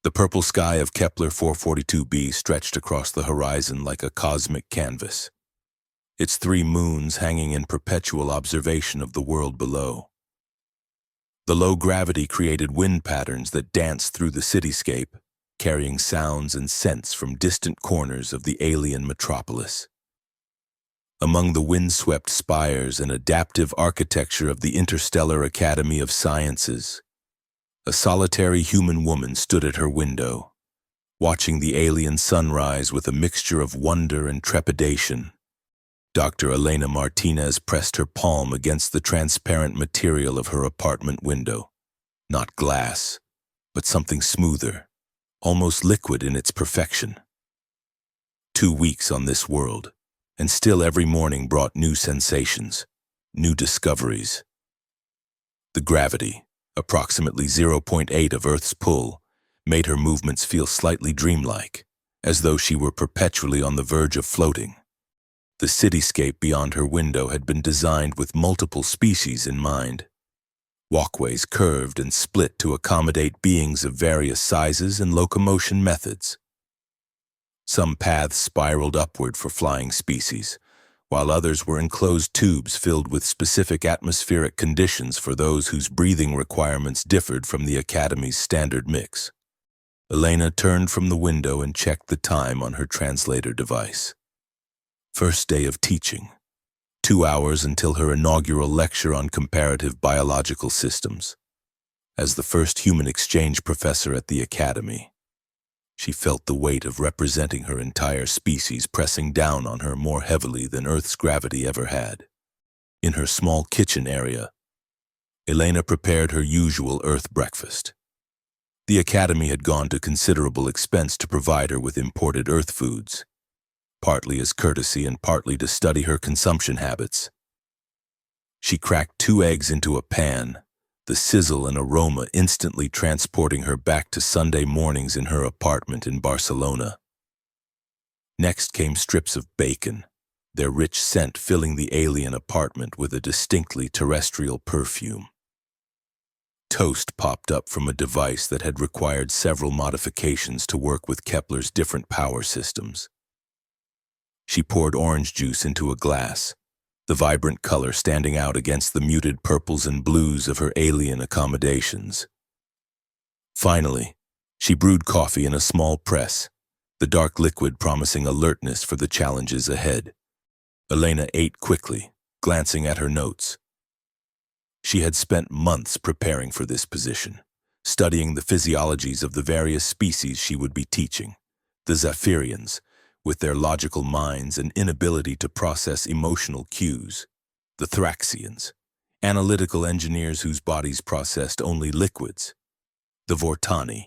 The purple sky of Kepler 442b stretched across the horizon like a cosmic canvas, its three moons hanging in perpetual observation of the world below. The low gravity created wind patterns that danced through the cityscape, carrying sounds and scents from distant corners of the alien metropolis. Among the windswept spires and adaptive architecture of the Interstellar Academy of Sciences, a solitary human woman stood at her window, watching the alien sunrise with a mixture of wonder and trepidation. Dr. Elena Martinez pressed her palm against the transparent material of her apartment window. Not glass, but something smoother, almost liquid in its perfection. 2 weeks on this world, and still every morning brought new sensations, new discoveries. The gravity, approximately 0.8 of Earth's pull, made her movements feel slightly dreamlike, as though she were perpetually on the verge of floating. The cityscape beyond her window had been designed with multiple species in mind. Walkways curved and split to accommodate beings of various sizes and locomotion methods. Some paths spiraled upward for flying species, while others were enclosed tubes filled with specific atmospheric conditions for those whose breathing requirements differed from the Academy's standard mix. Elena turned from the window and checked the time on her translator device. First day of teaching. 2 hours until her inaugural lecture on comparative biological systems. As the first human exchange professor at the Academy, she felt the weight of representing her entire species pressing down on her more heavily than Earth's gravity ever had. In her small kitchen area, Elena prepared her usual Earth breakfast. The Academy had gone to considerable expense to provide her with imported Earth foods, partly as courtesy and partly to study her consumption habits. She cracked 2 eggs into a pan, the sizzle and aroma instantly transporting her back to Sunday mornings in her apartment in Barcelona. Next came strips of bacon, their rich scent filling the alien apartment with a distinctly terrestrial perfume. Toast popped up from a device that had required several modifications to work with Kepler's different power systems. She poured orange juice into a glass, the vibrant color standing out against the muted purples and blues of her alien accommodations. Finally, she brewed coffee in a small press, the dark liquid promising alertness for the challenges ahead. Elena ate quickly, glancing at her notes. She had spent months preparing for this position, studying the physiologies of the various species she would be teaching, the Zephyrians, with their logical minds and inability to process emotional cues, the Thraxians, analytical engineers whose bodies processed only liquids, the Vortani,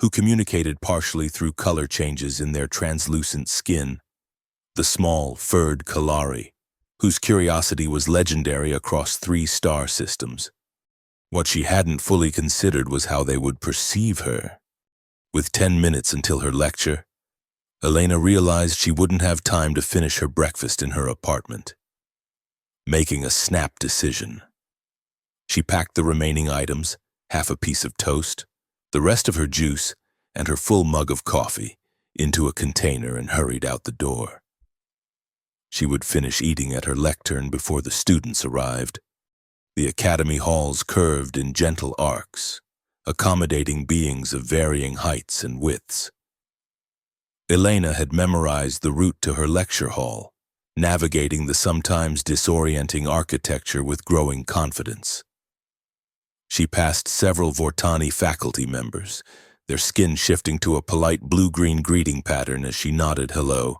who communicated partially through color changes in their translucent skin, the small, furred Kalari, whose curiosity was legendary across 3 star systems. What she hadn't fully considered was how they would perceive her. With 10 minutes until her lecture, Elena realized she wouldn't have time to finish her breakfast in her apartment. Making a snap decision, she packed the remaining items, half a piece of toast, the rest of her juice, and her full mug of coffee, into a container and hurried out the door. She would finish eating at her lectern before the students arrived. The Academy halls curved in gentle arcs, accommodating beings of varying heights and widths. Elena had memorized the route to her lecture hall, navigating the sometimes disorienting architecture with growing confidence. She passed several Vortani faculty members, their skin shifting to a polite blue-green greeting pattern as she nodded hello.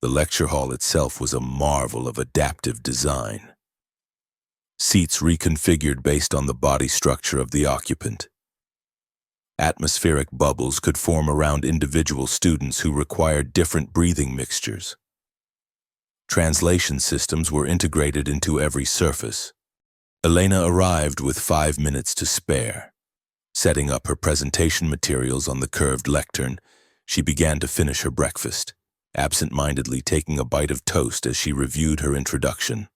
The lecture hall itself was a marvel of adaptive design. Seats reconfigured based on the body structure of the occupant. Atmospheric bubbles could form around individual students who required different breathing mixtures. Translation systems were integrated into every surface. Elena arrived with 5 minutes to spare. Setting up her presentation materials on the curved lectern, she began to finish her breakfast, absent-mindedly taking a bite of toast as she reviewed her introduction.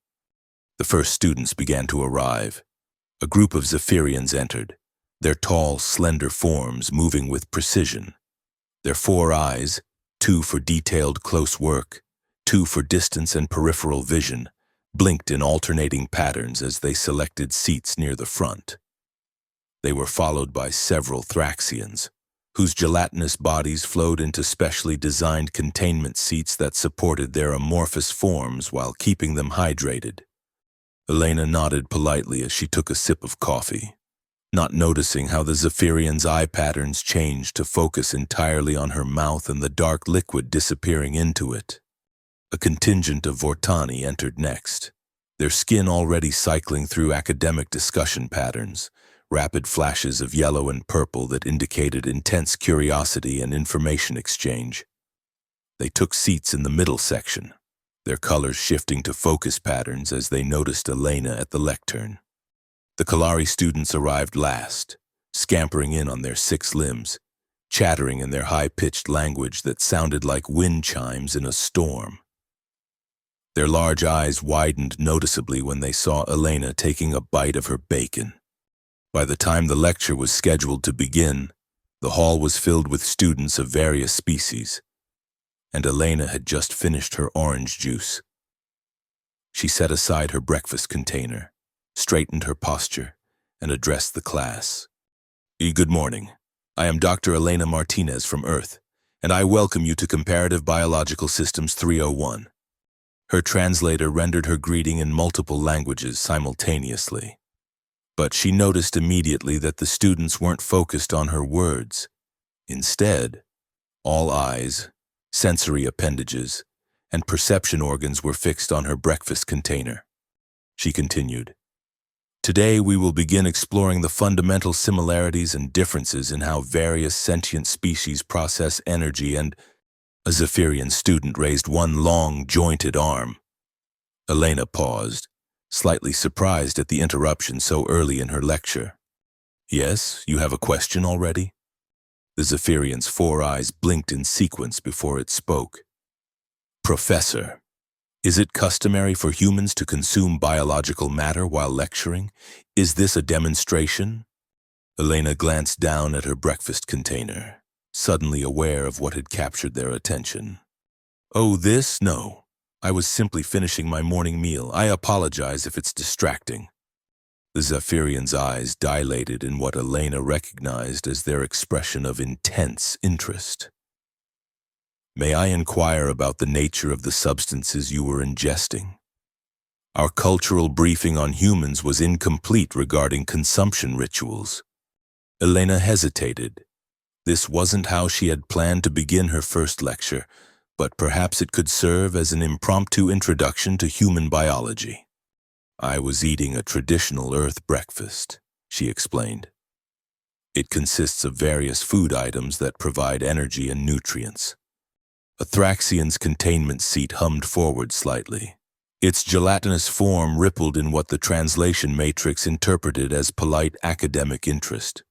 The first students began to arrive. A group of Zephyrians entered, their tall, slender forms moving with precision. Their 4 eyes, 2 for detailed close work, 2 for distance and peripheral vision, blinked in alternating patterns as they selected seats near the front. They were followed by several Thraxians, whose gelatinous bodies flowed into specially designed containment seats that supported their amorphous forms while keeping them hydrated. Elena nodded politely as she took a sip of coffee, not noticing how the Zephyrian's eye patterns changed to focus entirely on her mouth and the dark liquid disappearing into it. A contingent of Vortani entered next, their skin already cycling through academic discussion patterns, rapid flashes of yellow and purple that indicated intense curiosity and information exchange. They took seats in the middle section, their colors shifting to focus patterns as they noticed Elena at the lectern. The Kalari students arrived last, scampering in on their 6 limbs, chattering in their high-pitched language that sounded like wind chimes in a storm. Their large eyes widened noticeably when they saw Elena taking a bite of her bacon. By the time the lecture was scheduled to begin, the hall was filled with students of various species, and Elena had just finished her orange juice. She set aside her breakfast container, straightened her posture, and addressed the class. Good morning. I am Dr. Elena Martinez from Earth, and I welcome you to Comparative Biological Systems 301. Her translator rendered her greeting in multiple languages simultaneously. But she noticed immediately that the students weren't focused on her words. Instead, all eyes, sensory appendages, and perception organs were fixed on her breakfast container. She continued, "Today we will begin exploring the fundamental similarities and differences in how various sentient species process energy and—" A Zephyrian student raised one long, jointed arm. Elena paused, slightly surprised at the interruption so early in her lecture. "Yes, you have a question already?" The Zephyrian's 4 eyes blinked in sequence before it spoke. "Professor, is it customary for humans to consume biological matter while lecturing? Is this a demonstration?" Elena glanced down at her breakfast container, suddenly aware of what had captured their attention. "Oh, this? No. I was simply finishing my morning meal. I apologize if it's distracting." The Zephyrian's eyes dilated in what Elena recognized as their expression of intense interest. "May I inquire about the nature of the substances you were ingesting? Our cultural briefing on humans was incomplete regarding consumption rituals." Elena hesitated. This wasn't how she had planned to begin her first lecture, but perhaps it could serve as an impromptu introduction to human biology. "I was eating a traditional Earth breakfast," she explained. "It consists of various food items that provide energy and nutrients." A Thraxian's containment seat hummed forward slightly. Its gelatinous form rippled in what the translation matrix interpreted as polite academic interest.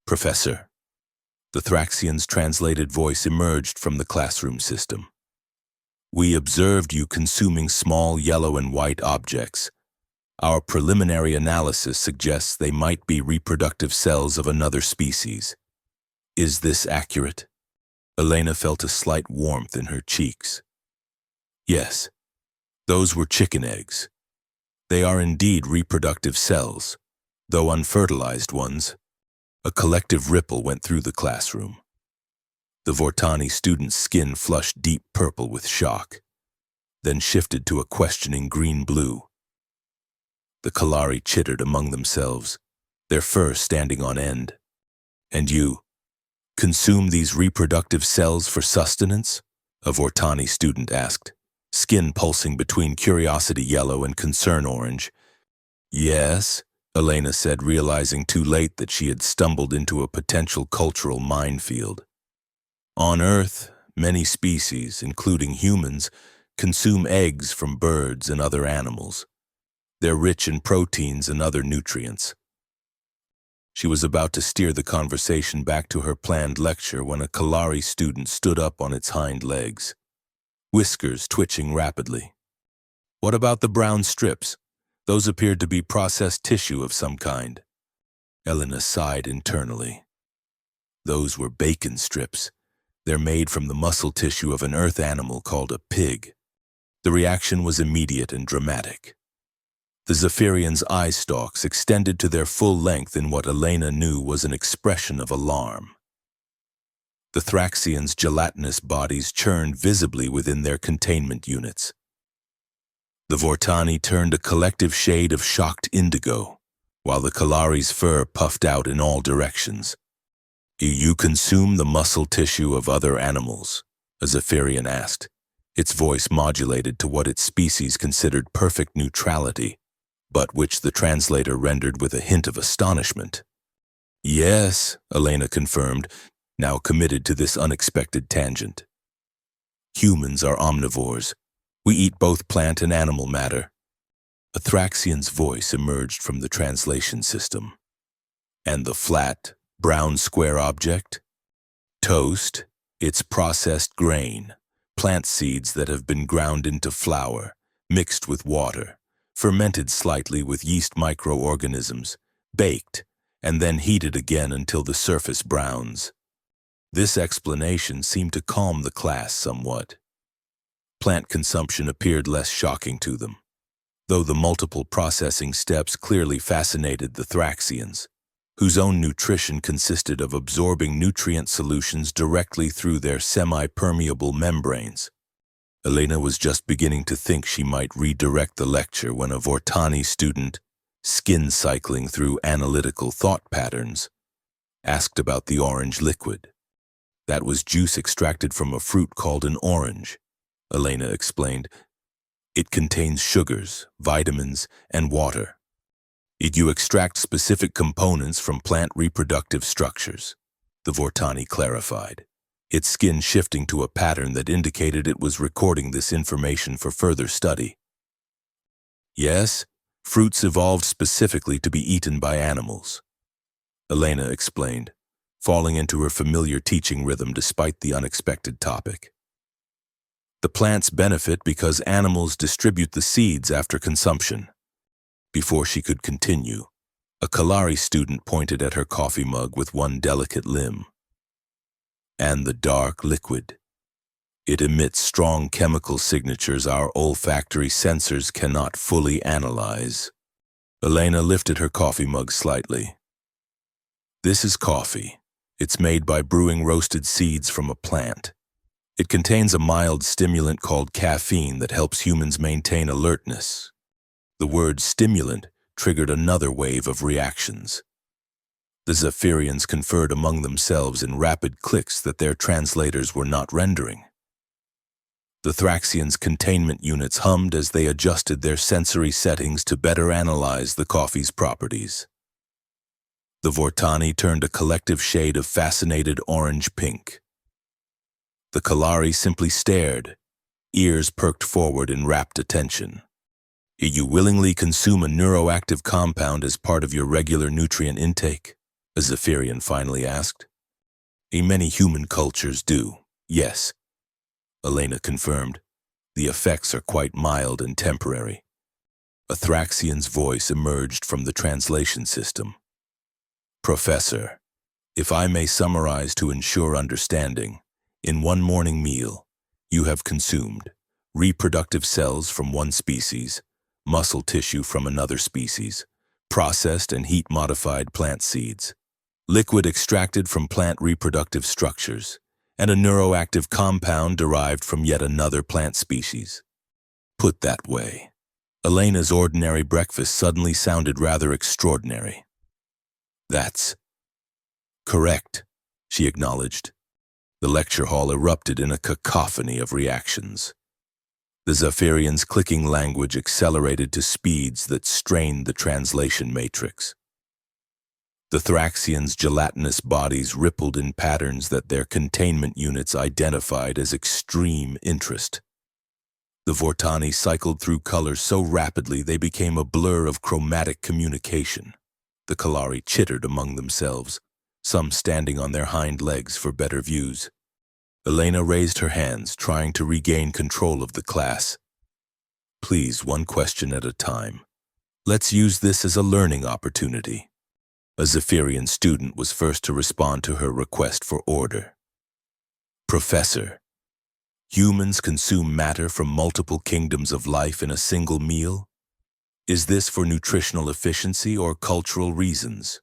"Professor." The Thraxian's translated voice emerged from the classroom system. "We observed you consuming small yellow and white objects. Our preliminary analysis suggests they might be reproductive cells of another species. Is this accurate?" Elena felt a slight warmth in her cheeks. "Yes, those were chicken eggs. They are indeed reproductive cells, though unfertilized ones." A collective ripple went through the classroom. The Vortani student's skin flushed deep purple with shock, then shifted to a questioning green-blue. The Kalari chittered among themselves, their fur standing on end. "And you consume these reproductive cells for sustenance?" a Vortani student asked, skin pulsing between curiosity yellow and concern orange. "Yes," Elena said, realizing too late that she had stumbled into a potential cultural minefield. "On Earth, many species, including humans, consume eggs from birds and other animals. They're rich in proteins and other nutrients." She was about to steer the conversation back to her planned lecture when a Kalari student stood up on its hind legs, whiskers twitching rapidly. "What about the brown strips? Those appeared to be processed tissue of some kind." Elena sighed internally. Those were bacon strips. They're made from the muscle tissue of an earth animal called a pig. The reaction was immediate and dramatic. The Zephyrian's eye stalks extended to their full length in what Elena knew was an expression of alarm. The Thraxians' gelatinous bodies churned visibly within their containment units. The Vortani turned a collective shade of shocked indigo, while the Kalari's fur puffed out in all directions. "You consume the muscle tissue of other animals?" a Zephyrian asked, its voice modulated to what its species considered perfect neutrality, but which the translator rendered with a hint of astonishment. "Yes," Elena confirmed, now committed to this unexpected tangent. "Humans are omnivores. We eat both plant and animal matter." A Thraxian's voice emerged from the translation system. "And the flat, brown square object? Toast, it's processed grain, plant seeds that have been ground into flour, mixed with water, fermented slightly with yeast microorganisms, baked, and then heated again until the surface browns." This explanation seemed to calm the class somewhat. Plant consumption appeared less shocking to them, though the multiple processing steps clearly fascinated the Thraxians, whose own nutrition consisted of absorbing nutrient solutions directly through their semi-permeable membranes. Elena was just beginning to think she might redirect the lecture when a Vortani student, skin cycling through analytical thought patterns, asked about the orange liquid. "That was juice extracted from a fruit called an orange," Elena explained. "It contains sugars, vitamins, and water. You extract specific components from plant reproductive structures," the Vortani clarified, its skin shifting to a pattern that indicated it was recording this information for further study. "Yes, fruits evolved specifically to be eaten by animals," Elena explained, falling into her familiar teaching rhythm despite the unexpected topic. "The plants benefit because animals distribute the seeds after consumption." Before she could continue, a Kalari student pointed at her coffee mug with one delicate limb. "And the dark liquid. It emits strong chemical signatures our olfactory sensors cannot fully analyze." Elena lifted her coffee mug slightly. "This is coffee. It's made by brewing roasted seeds from a plant. It contains a mild stimulant called caffeine that helps humans maintain alertness." The word stimulant triggered another wave of reactions. The Zephyrians conferred among themselves in rapid clicks that their translators were not rendering. The Thraxians' containment units hummed as they adjusted their sensory settings to better analyze the coffee's properties. The Vortani turned a collective shade of fascinated orange-pink. The Kalari simply stared, ears perked forward in rapt attention. "You willingly consume a neuroactive compound as part of your regular nutrient intake?" a Zephyrian finally asked. "Many human cultures do, yes," Elena confirmed. "The effects are quite mild and temporary." A Thraxian's voice emerged from the translation system. "Professor, if I may summarize to ensure understanding, in one morning meal, you have consumed reproductive cells from one species, muscle tissue from another species, processed and heat-modified plant seeds, liquid extracted from plant reproductive structures, and a neuroactive compound derived from yet another plant species. Put that way, Elena's ordinary breakfast suddenly sounded rather extraordinary. "That's correct," she acknowledged. The lecture hall erupted in a cacophony of reactions. The Zephyrians' clicking language accelerated to speeds that strained the translation matrix. The Thraxians' gelatinous bodies rippled in patterns that their containment units identified as extreme interest. The Vortani cycled through colors so rapidly they became a blur of chromatic communication. The Kalari chittered among themselves, some standing on their hind legs for better views. Elena raised her hands, trying to regain control of the class. "Please, one question at a time. Let's use this as a learning opportunity." A Zephyrian student was first to respond to her request for order. Professor, humans consume matter from multiple kingdoms of life in a single meal? Is this for nutritional efficiency or cultural reasons?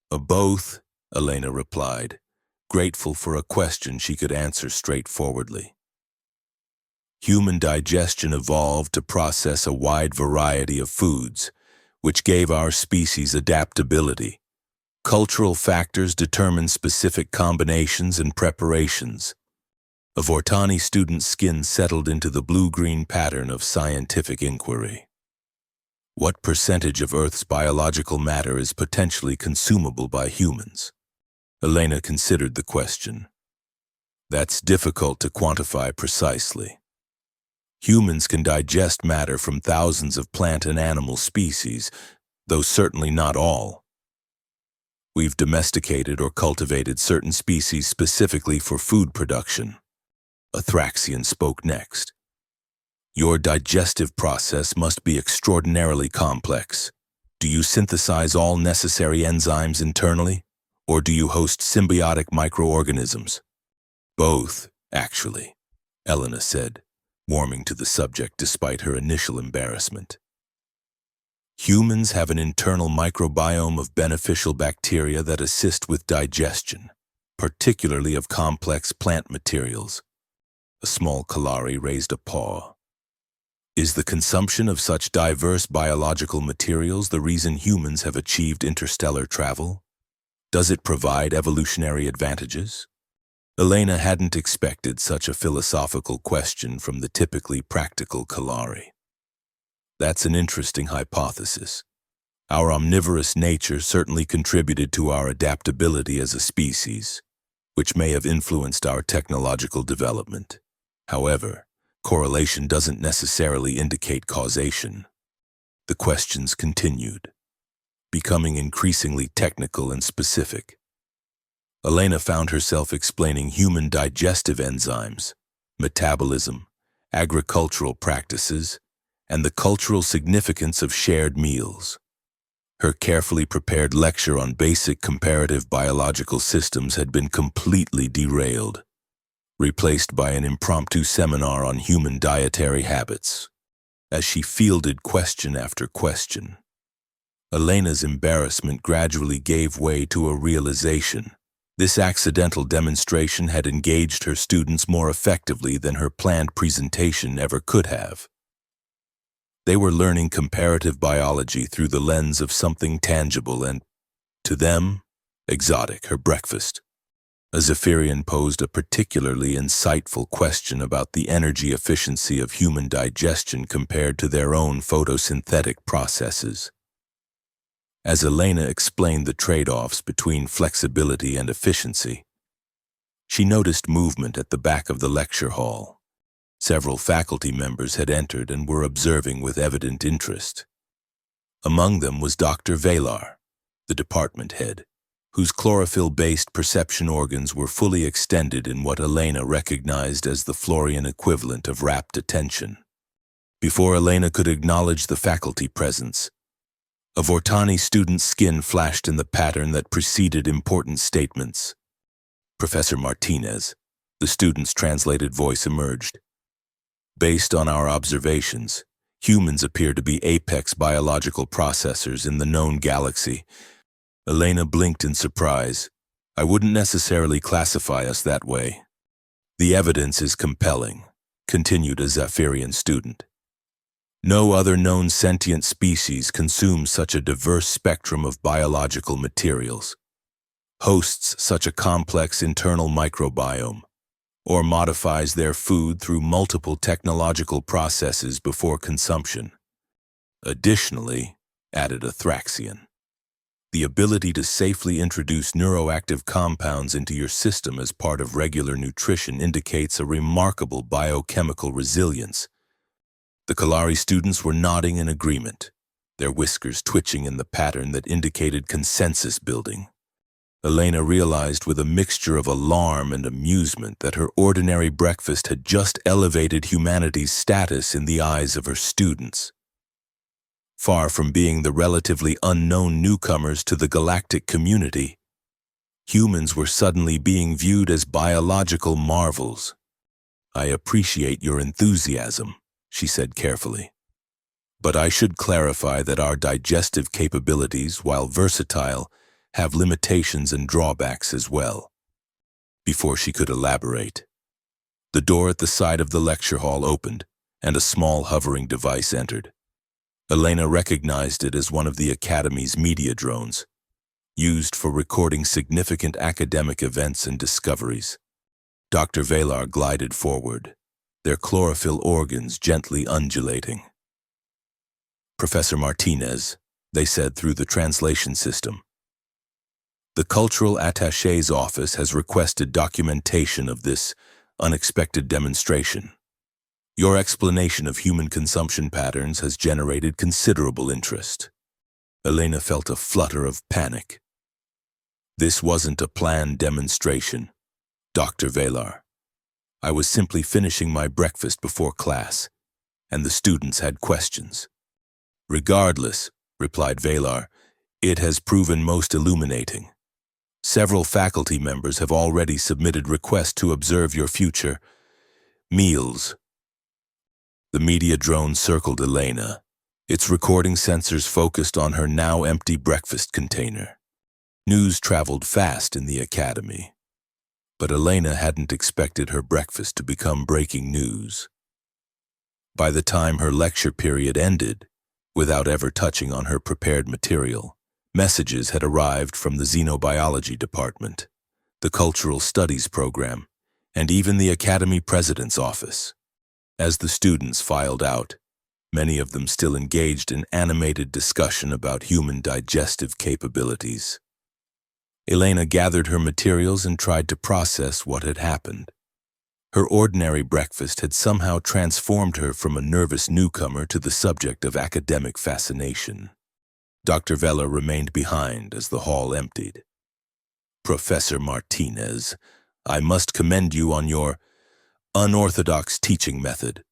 Both, Elena replied, grateful for a question she could answer straightforwardly. Human digestion evolved to process a wide variety of foods, which gave our species adaptability. Cultural factors determine specific combinations and preparations. A Vortani student's skin settled into the blue-green pattern of scientific inquiry. What percentage of Earth's biological matter is potentially consumable by humans? Elena considered the question. That's difficult to quantify precisely. Humans can digest matter from thousands of plant and animal species, though certainly not all. We've domesticated or cultivated certain species specifically for food production. A Thraxian spoke next. Your digestive process must be extraordinarily complex. Do you synthesize all necessary enzymes internally, or do you host symbiotic microorganisms? Both, actually, Elena said, warming to the subject despite her initial embarrassment. Humans have an internal microbiome of beneficial bacteria that assist with digestion, particularly of complex plant materials. A small Kalari raised a paw. Is the consumption of such diverse biological materials the reason humans have achieved interstellar travel? Does it provide evolutionary advantages? Elena hadn't expected such a philosophical question from the typically practical Kalari. That's an interesting hypothesis. Our omnivorous nature certainly contributed to our adaptability as a species, which may have influenced our technological development. However, correlation doesn't necessarily indicate causation. The questions continued, becoming increasingly technical and specific. Elena found herself explaining human digestive enzymes, metabolism, agricultural practices, and the cultural significance of shared meals. Her carefully prepared lecture on basic comparative biological systems had been completely derailed, replaced by an impromptu seminar on human dietary habits. As she fielded question after question, Elena's embarrassment gradually gave way to a realization. This accidental demonstration had engaged her students more effectively than her planned presentation ever could have. They were learning comparative biology through the lens of something tangible and, to them, exotic, her breakfast. A Zephyrian posed a particularly insightful question about the energy efficiency of human digestion compared to their own photosynthetic processes. As Elena explained the trade-offs between flexibility and efficiency, she noticed movement at the back of the lecture hall. Several faculty members had entered and were observing with evident interest. Among them was Dr. Velar, the department head, whose chlorophyll-based perception organs were fully extended in what Elena recognized as the Florian equivalent of rapt attention. Before Elena could acknowledge the faculty presence, a Vortani student's skin flashed in the pattern that preceded important statements. Professor Martinez, the student's translated voice emerged. Based on our observations, humans appear to be apex biological processors in the known galaxy. Elena blinked in surprise. I wouldn't necessarily classify us that way. The evidence is compelling, continued a Zephyrian student. No other known sentient species consumes such a diverse spectrum of biological materials, hosts such a complex internal microbiome, or modifies their food through multiple technological processes before consumption. Additionally, added a Thraxian, the ability to safely introduce neuroactive compounds into your system as part of regular nutrition indicates a remarkable biochemical resilience. The Kalari students were nodding in agreement, their whiskers twitching in the pattern that indicated consensus building. Elena realized with a mixture of alarm and amusement that her ordinary breakfast had just elevated humanity's status in the eyes of her students. Far from being the relatively unknown newcomers to the galactic community, humans were suddenly being viewed as biological marvels. "I appreciate your enthusiasm," she said carefully. "But I should clarify that our digestive capabilities, while versatile, have limitations and drawbacks as well." Before she could elaborate, the door at the side of the lecture hall opened, and a small hovering device entered. Elena recognized it as one of the Academy's media drones, used for recording significant academic events and discoveries. Dr. Valar glided forward, their chlorophyll organs gently undulating. "Professor Martinez," they said through the translation system. "The Cultural Attaché's office has requested documentation of this unexpected demonstration. Your explanation of human consumption patterns has generated considerable interest." Elena felt a flutter of panic. "This wasn't a planned demonstration, Dr. Valar. I was simply finishing my breakfast before class, and the students had questions." "Regardless," replied Valar, "it has proven most illuminating. Several faculty members have already submitted requests to observe your future meals." The media drone circled Elena, its recording sensors focused on her now empty breakfast container. News traveled fast in the Academy, but Elena hadn't expected her breakfast to become breaking news. By the time her lecture period ended, without ever touching on her prepared material, messages had arrived from the Xenobiology Department, the Cultural Studies Program, and even the Academy President's office. As the students filed out, many of them still engaged in animated discussion about human digestive capabilities. Elena gathered her materials and tried to process what had happened. Her ordinary breakfast had somehow transformed her from a nervous newcomer to the subject of academic fascination. Dr. Vela remained behind as the hall emptied. "Professor Martinez, I must commend you on your unorthodox teaching method."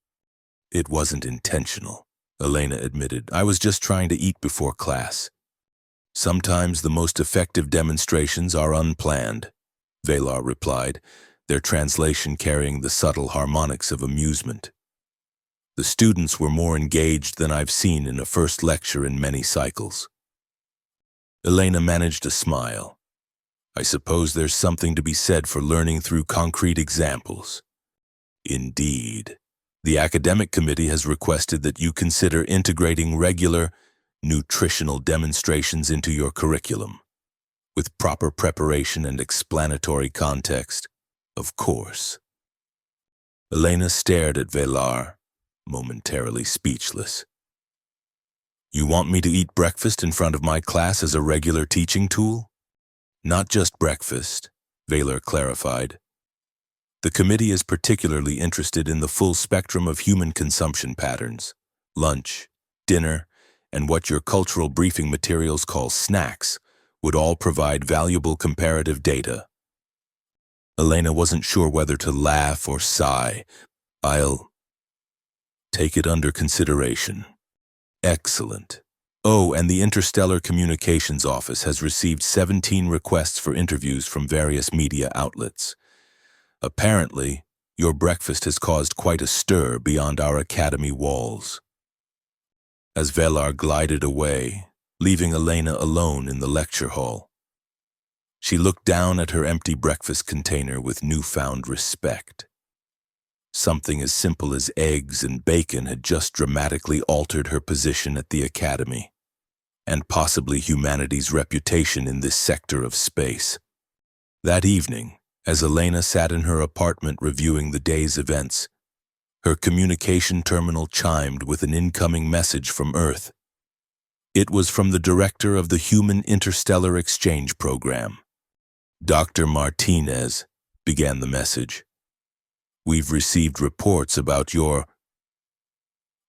"It wasn't intentional," Elena admitted. "I was just trying to eat before class." "Sometimes the most effective demonstrations are unplanned," Valar replied, their translation carrying the subtle harmonics of amusement. "The students were more engaged than I've seen in a first lecture in many cycles." Elena managed a smile. "I suppose there's something to be said for learning through concrete examples." "Indeed. The academic committee has requested that you consider integrating regular, nutritional demonstrations into your curriculum, with proper preparation and explanatory context, of course." Elena stared at Valar, momentarily speechless. "You want me to eat breakfast in front of my class as a regular teaching tool?" "Not just breakfast," Valar clarified. "The committee is particularly interested in the full spectrum of human consumption patterns, lunch, dinner, and what your cultural briefing materials call snacks would all provide valuable comparative data." Elena wasn't sure whether to laugh or sigh. "I'll take it under consideration." "Excellent. Oh, and the Interstellar Communications Office has received 17 requests for interviews from various media outlets. Apparently, your breakfast has caused quite a stir beyond our academy walls." As Valar glided away, leaving Elena alone in the lecture hall, she looked down at her empty breakfast container with newfound respect. Something as simple as eggs and bacon had just dramatically altered her position at the Academy, and possibly humanity's reputation in this sector of space. That evening, as Elena sat in her apartment reviewing the day's events, her communication terminal chimed with an incoming message from Earth. It was from the director of the Human Interstellar Exchange Program. "Dr. Martinez," began the message, "we've received reports about your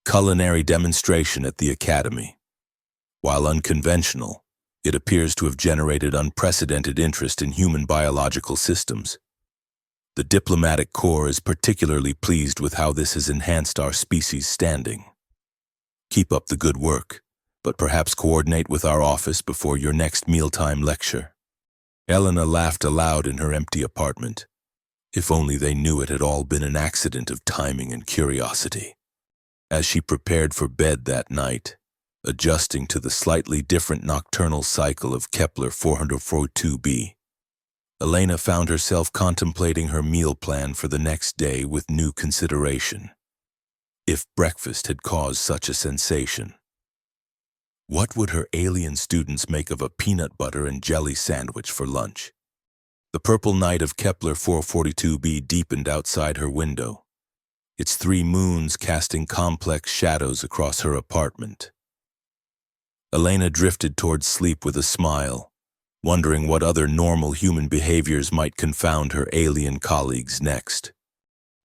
culinary demonstration at the Academy. While unconventional, it appears to have generated unprecedented interest in human biological systems. The diplomatic corps is particularly pleased with how this has enhanced our species' standing. Keep up the good work. but perhaps coordinate with our office before your next mealtime lecture." Elena laughed aloud in her empty apartment. If only they knew it had all been an accident of timing and curiosity. As she prepared for bed that night, adjusting to the slightly different nocturnal cycle of Kepler 442b, Elena found herself contemplating her meal plan for the next day with new consideration. If breakfast had caused such a sensation, what would her alien students make of a peanut butter and jelly sandwich for lunch? The purple night of Kepler 442b deepened outside her window, its 3 moons casting complex shadows across her apartment. Elena drifted towards sleep with a smile, wondering what other normal human behaviors might confound her alien colleagues next.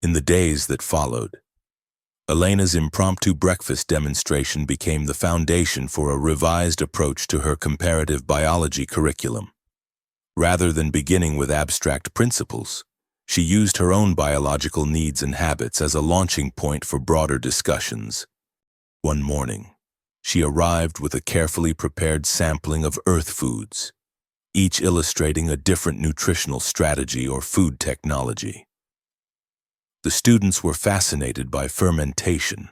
In the days that followed, Elena's impromptu breakfast demonstration became the foundation for a revised approach to her comparative biology curriculum. Rather than beginning with abstract principles, she used her own biological needs and habits as a launching point for broader discussions. One morning, she arrived with a carefully prepared sampling of Earth foods, each illustrating a different nutritional strategy or food technology. The students were fascinated by fermentation,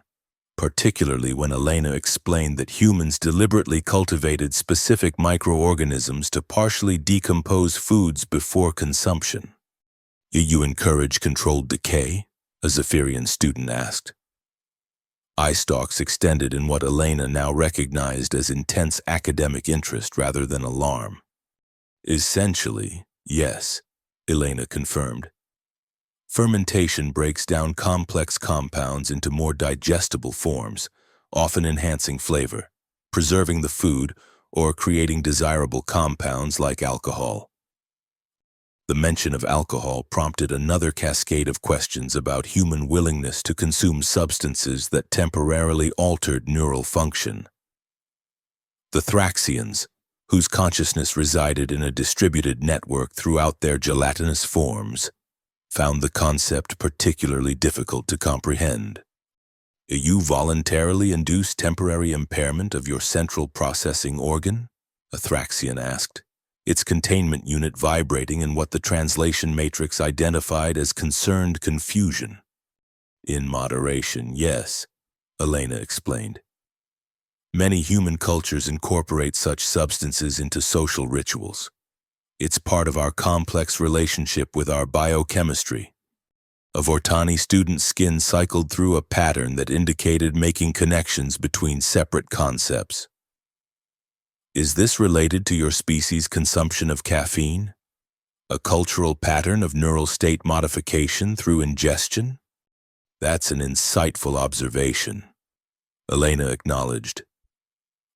particularly when Elena explained that humans deliberately cultivated specific microorganisms to partially decompose foods before consumption. "You encourage controlled decay?" a Zephyrian student asked. Eye stalks extended in what Elena now recognized as intense academic interest rather than alarm. "Essentially, yes," Elena confirmed. Fermentation breaks down complex compounds into more digestible forms, often enhancing flavor, preserving the food, or creating desirable compounds like alcohol. The mention of alcohol prompted another cascade of questions about human willingness to consume substances that temporarily altered neural function. The Thraxians, whose consciousness resided in a distributed network throughout their gelatinous forms, found the concept particularly difficult to comprehend. "You voluntarily induce temporary impairment of your central processing organ?" a Thraxian asked, its containment unit vibrating in what the translation matrix identified as concerned confusion. "In moderation, yes," Elena explained. "Many human cultures incorporate such substances into social rituals. It's part of our complex relationship with our biochemistry." A Vortani student's skin cycled through a pattern that indicated making connections between separate concepts. "Is this related to your species' consumption of caffeine? A cultural pattern of neural state modification through ingestion?" "That's an insightful observation," Elena acknowledged.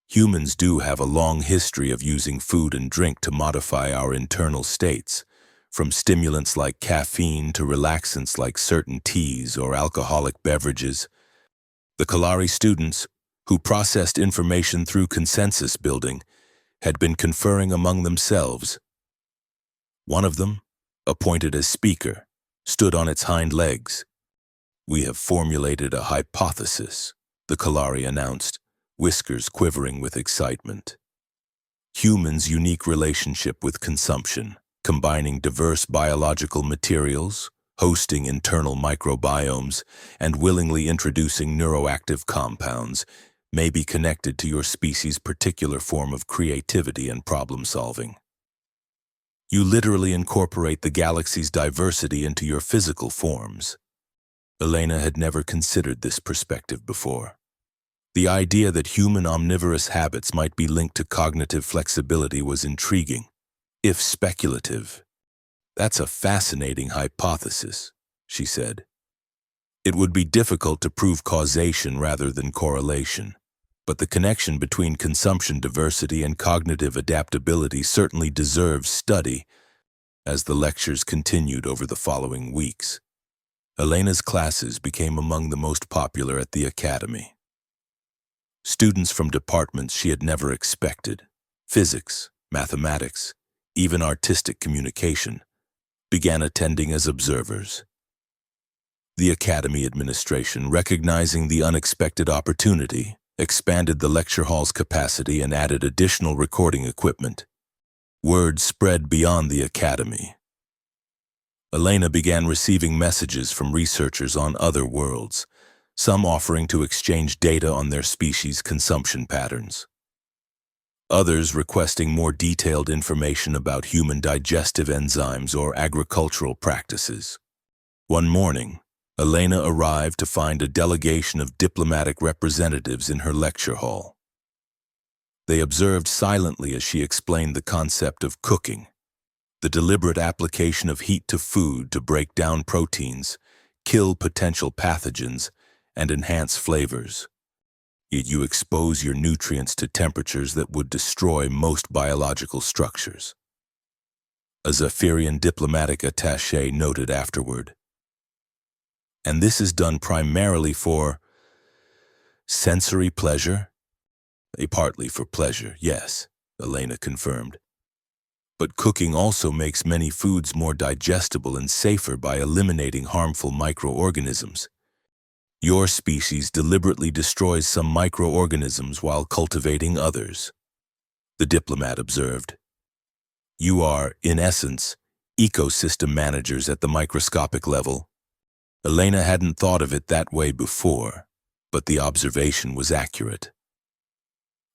"Humans do have a long history of using food and drink to modify our internal states, from stimulants like caffeine to relaxants like certain teas or alcoholic beverages." The Kalari students, who processed information through consensus building, had been conferring among themselves. One of them, appointed as speaker, stood on its hind legs. "We have formulated a hypothesis," the Kalari announced, whiskers quivering with excitement. Humans' unique relationship with consumption, combining diverse biological materials, hosting internal microbiomes, and willingly introducing neuroactive compounds, may be connected to your species' particular form of creativity and problem-solving. "You literally incorporate the galaxy's diversity into your physical forms." Elena had never considered this perspective before. The idea that human omnivorous habits might be linked to cognitive flexibility was intriguing, if speculative. "That's a fascinating hypothesis," she said. "It would be difficult to prove causation rather than correlation, but the connection between consumption diversity and cognitive adaptability certainly deserves study." As the lectures continued over the following weeks, Elena's classes became among the most popular at the academy. Students from departments she had never expected, physics, mathematics, even artistic communication, began attending as observers. The academy administration, recognizing the unexpected opportunity, expanded the lecture hall's capacity, and added additional recording equipment. Word spread beyond the academy. Elena began receiving messages from researchers on other worlds, some offering to exchange data on their species' consumption patterns. Others requesting more detailed information about human digestive enzymes or agricultural practices. One morning, Elena arrived to find a delegation of diplomatic representatives in her lecture hall. They observed silently as she explained the concept of cooking, the deliberate application of heat to food to break down proteins, kill potential pathogens, and enhance flavors. Yet you expose your nutrients to temperatures that would destroy most biological structures. A Zephyrian diplomatic attaché noted afterward. And this is done primarily for sensory pleasure? Partly for pleasure, yes, Elena confirmed. But cooking also makes many foods more digestible and safer by eliminating harmful microorganisms. Your species deliberately destroys some microorganisms while cultivating others, the diplomat observed. You are, in essence, ecosystem managers at the microscopic level. Elena hadn't thought of it that way before, but the observation was accurate.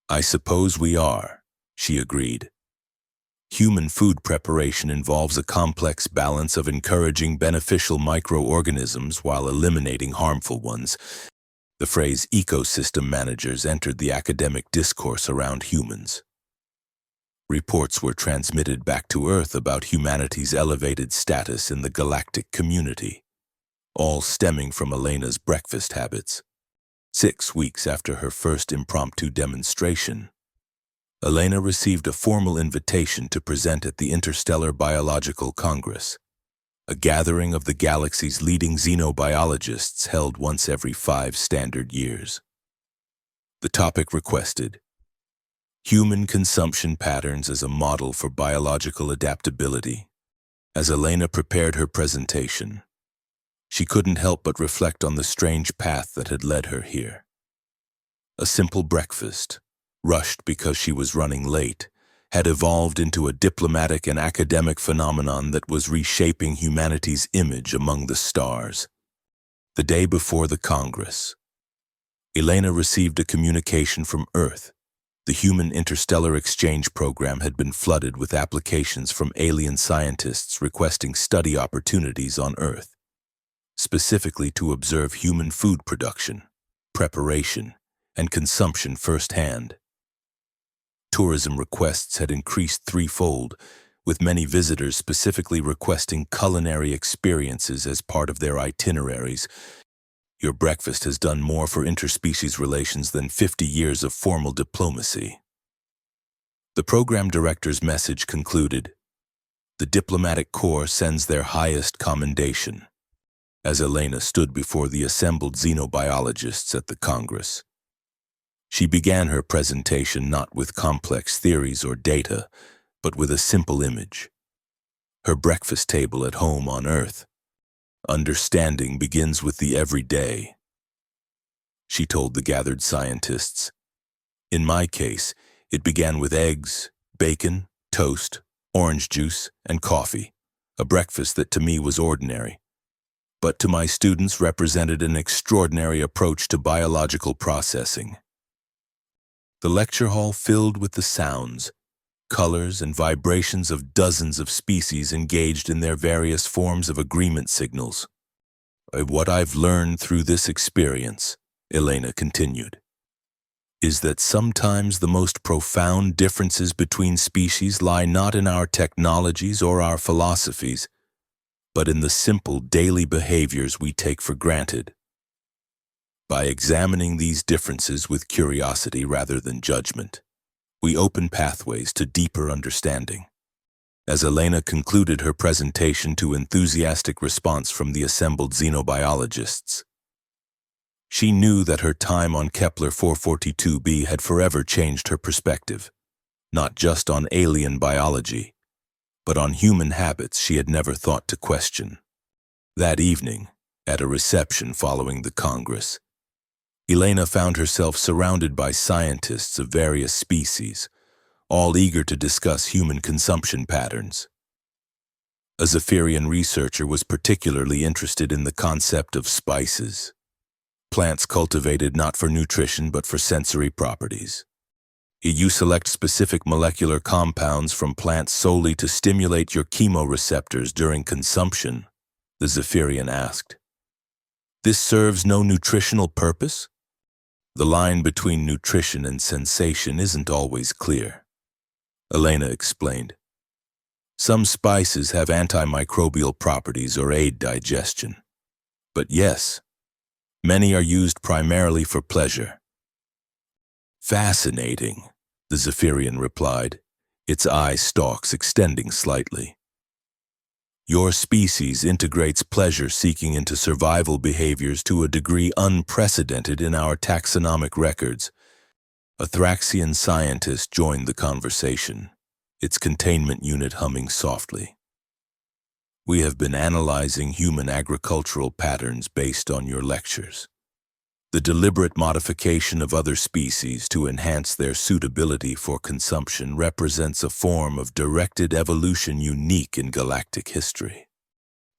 I suppose we are, she agreed. Human food preparation involves a complex balance of encouraging beneficial microorganisms while eliminating harmful ones. The phrase ecosystem managers entered the academic discourse around humans. Reports were transmitted back to Earth about humanity's elevated status in the galactic community, all stemming from Elena's breakfast habits. 6 weeks after her first impromptu demonstration, Elena received a formal invitation to present at the Interstellar Biological Congress, a gathering of the galaxy's leading xenobiologists held once every 5 standard years. The topic requested: Human consumption patterns as a model for biological adaptability. As Elena prepared her presentation, she couldn't help but reflect on the strange path that had led her here. A simple breakfast, rushed because she was running late, had evolved into a diplomatic and academic phenomenon that was reshaping humanity's image among the stars. The day before the Congress, Elena received a communication from Earth. The Human Interstellar Exchange Program had been flooded with applications from alien scientists requesting study opportunities on Earth, specifically to observe human food production, preparation, and consumption firsthand. Tourism requests had increased threefold, with many visitors specifically requesting culinary experiences as part of their itineraries. Your breakfast has done more for interspecies relations than 50 years of formal diplomacy. The program director's message concluded, "The diplomatic corps sends their highest commendation," as Elena stood before the assembled xenobiologists at the Congress. She began her presentation not with complex theories or data, but with a simple image. Her breakfast table at home on Earth. Understanding begins with the everyday, she told the gathered scientists. In my case, it began with eggs, bacon, toast, orange juice, and coffee, a breakfast that to me was ordinary, but to my students represented an extraordinary approach to biological processing. The lecture hall filled with the sounds, colors, and vibrations of dozens of species engaged in their various forms of agreement signals. What I've learned through this experience, Elena continued, is that sometimes the most profound differences between species lie not in our technologies or our philosophies, but in the simple daily behaviors we take for granted. By examining these differences with curiosity rather than judgment, we open pathways to deeper understanding. As Elena concluded her presentation to enthusiastic response from the assembled xenobiologists, she knew that her time on Kepler 442b had forever changed her perspective, not just on alien biology, but on human habits she had never thought to question. That evening, at a reception following the Congress, Elena found herself surrounded by scientists of various species, all eager to discuss human consumption patterns. A Zephyrian researcher was particularly interested in the concept of spices, plants cultivated not for nutrition but for sensory properties. You select specific molecular compounds from plants solely to stimulate your chemoreceptors during consumption, the Zephyrian asked. This serves no nutritional purpose? The line between nutrition and sensation isn't always clear, Elena explained. Some spices have antimicrobial properties or aid digestion. But yes, many are used primarily for pleasure. Fascinating, the Zephyrian replied, its eye stalks extending slightly. Your species integrates pleasure-seeking into survival behaviors to a degree unprecedented in our taxonomic records. A Thraxian scientist joined the conversation, its containment unit humming softly. We have been analyzing human agricultural patterns based on your lectures. The deliberate modification of other species to enhance their suitability for consumption represents a form of directed evolution unique in galactic history.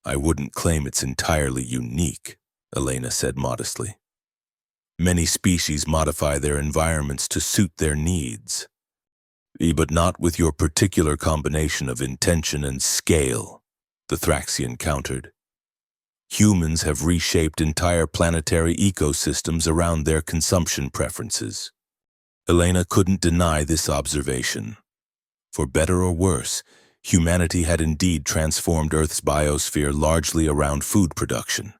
I wouldn't claim it's entirely unique, Elena said modestly. Many species modify their environments to suit their needs, but not with your particular combination of intention and scale, the Thraxian countered. Humans have reshaped entire planetary ecosystems around their consumption preferences. Elena couldn't deny this observation. For better or worse, humanity had indeed transformed Earth's biosphere largely around food production.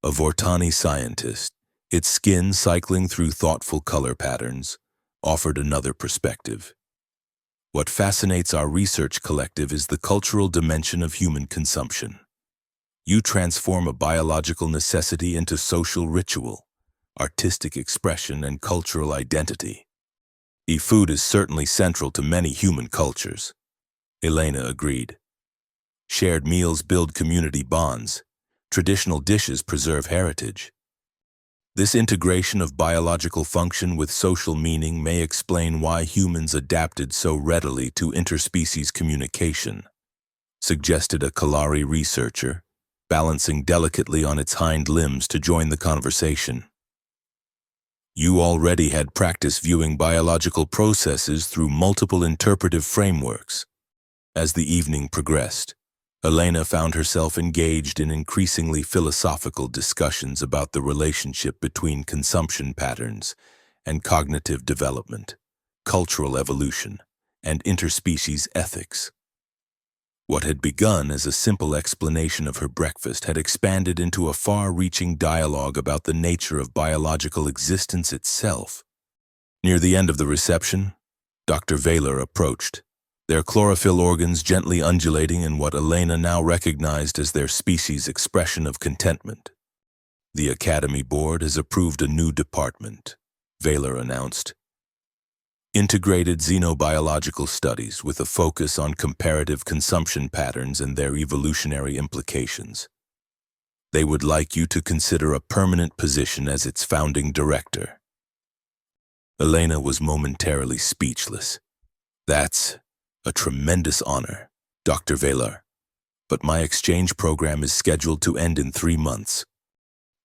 A Vortani scientist, its skin cycling through thoughtful color patterns, offered another perspective. What fascinates our research collective is the cultural dimension of human consumption. You transform a biological necessity into social ritual, artistic expression, and cultural identity. Food is certainly central to many human cultures, Elena agreed. Shared meals build community bonds. Traditional dishes preserve heritage. This integration of biological function with social meaning may explain why humans adapted so readily to interspecies communication, suggested a Kalari researcher, balancing delicately on its hind limbs to join the conversation. You already had practice viewing biological processes through multiple interpretive frameworks. As the evening progressed, Elena found herself engaged in increasingly philosophical discussions about the relationship between consumption patterns and cognitive development, cultural evolution, and interspecies ethics. What had begun as a simple explanation of her breakfast had expanded into a far-reaching dialogue about the nature of biological existence itself. Near the end of the reception, Dr. Vaylor approached, their chlorophyll organs gently undulating in what Elena now recognized as their species' expression of contentment. The Academy Board has approved a new department, Vaylor announced. Integrated xenobiological studies with a focus on comparative consumption patterns and their evolutionary implications. They would like you to consider a permanent position as its founding director. Elena was momentarily speechless. That's a tremendous honor, Dr. Vaylor, but my exchange program is scheduled to end in 3 months.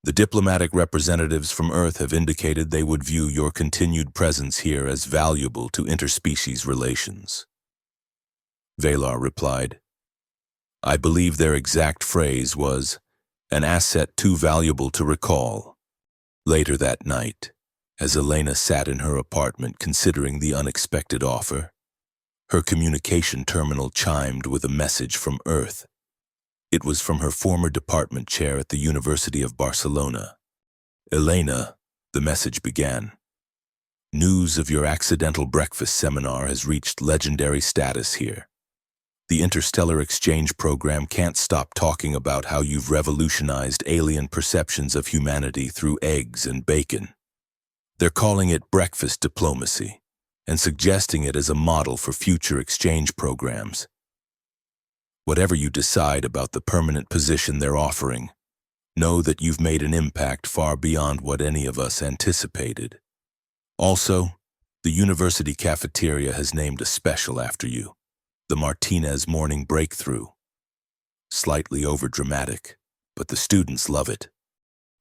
The diplomatic representatives from Earth have indicated they would view your continued presence here as valuable to interspecies relations. Vaylor replied. I believe their exact phrase was, an asset too valuable to recall. Later that night, as Elena sat in her apartment considering the unexpected offer, her communication terminal chimed with a message from Earth. It was from her former department chair at the University of Barcelona. Elena, the message began. News of your accidental breakfast seminar has reached legendary status here. The Interstellar Exchange Program can't stop talking about how you've revolutionized alien perceptions of humanity through eggs and bacon. They're calling it breakfast diplomacy and suggesting it as a model for future exchange programs. Whatever you decide about the permanent position they're offering, Know that you've made an impact far beyond what any of us anticipated. Also, the university cafeteria has named a special after you, the Martinez Morning Breakthrough. Slightly overdramatic, but the students love it.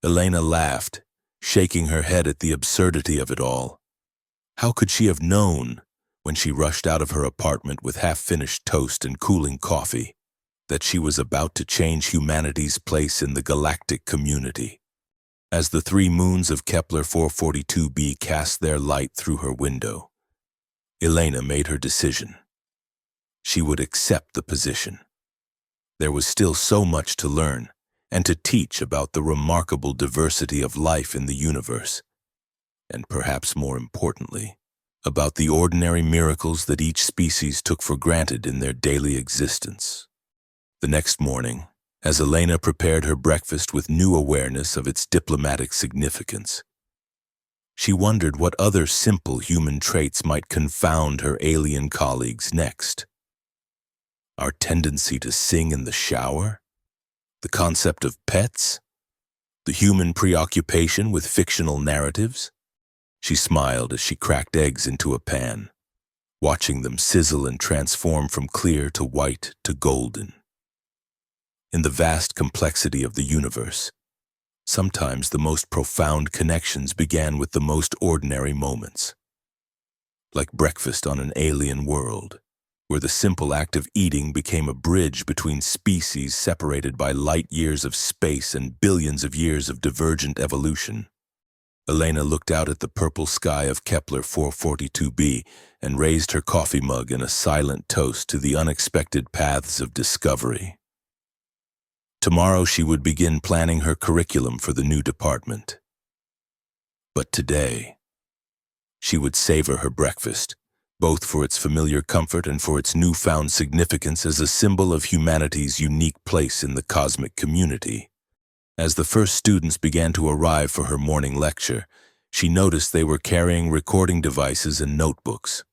Elena laughed, shaking her head at the absurdity of it all. How could she have known, when she rushed out of her apartment with half-finished toast and cooling coffee, that she was about to change humanity's place in the galactic community? As the 3 moons of Kepler 442b cast their light through her window, Elena made her decision. She would accept the position. There was still so much to learn and to teach about the remarkable diversity of life in the universe, and perhaps more importantly, about the ordinary miracles that each species took for granted in their daily existence. The next morning, as Elena prepared her breakfast with new awareness of its diplomatic significance, she wondered what other simple human traits might confound her alien colleagues next. Our tendency to sing in the shower? The concept of pets? The human preoccupation with fictional narratives? She smiled as she cracked eggs into a pan, watching them sizzle and transform from clear to white to golden. In the vast complexity of the universe, sometimes the most profound connections began with the most ordinary moments. Like breakfast on an alien world, where the simple act of eating became a bridge between species separated by light years of space and billions of years of divergent evolution. Elena looked out at the purple sky of Kepler 442b and raised her coffee mug in a silent toast to the unexpected paths of discovery. Tomorrow she would begin planning her curriculum for the new department. But today, she would savor her breakfast, both for its familiar comfort and for its newfound significance as a symbol of humanity's unique place in the cosmic community. As the first students began to arrive for her morning lecture, she noticed they were carrying recording devices and notebooks.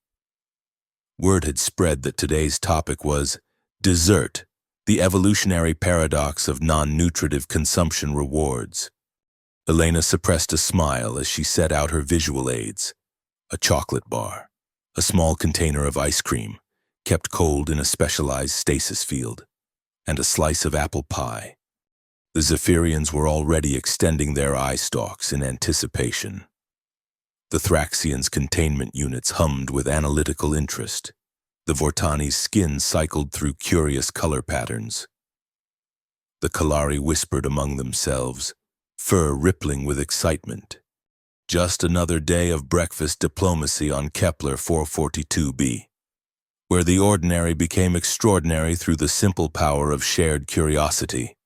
Word had spread that today's topic was dessert, the evolutionary paradox of non-nutritive consumption rewards. Elena suppressed a smile as she set out her visual aids: a chocolate bar, a small container of ice cream, kept cold in a specialized stasis field, and a slice of apple pie. The Zephyrians were already extending their eye stalks in anticipation. The Thraxians' containment units hummed with analytical interest. The Vortani's skin cycled through curious color patterns. The Kalari whispered among themselves, fur rippling with excitement. Just another day of breakfast diplomacy on Kepler 442b, where the ordinary became extraordinary through the simple power of shared curiosity.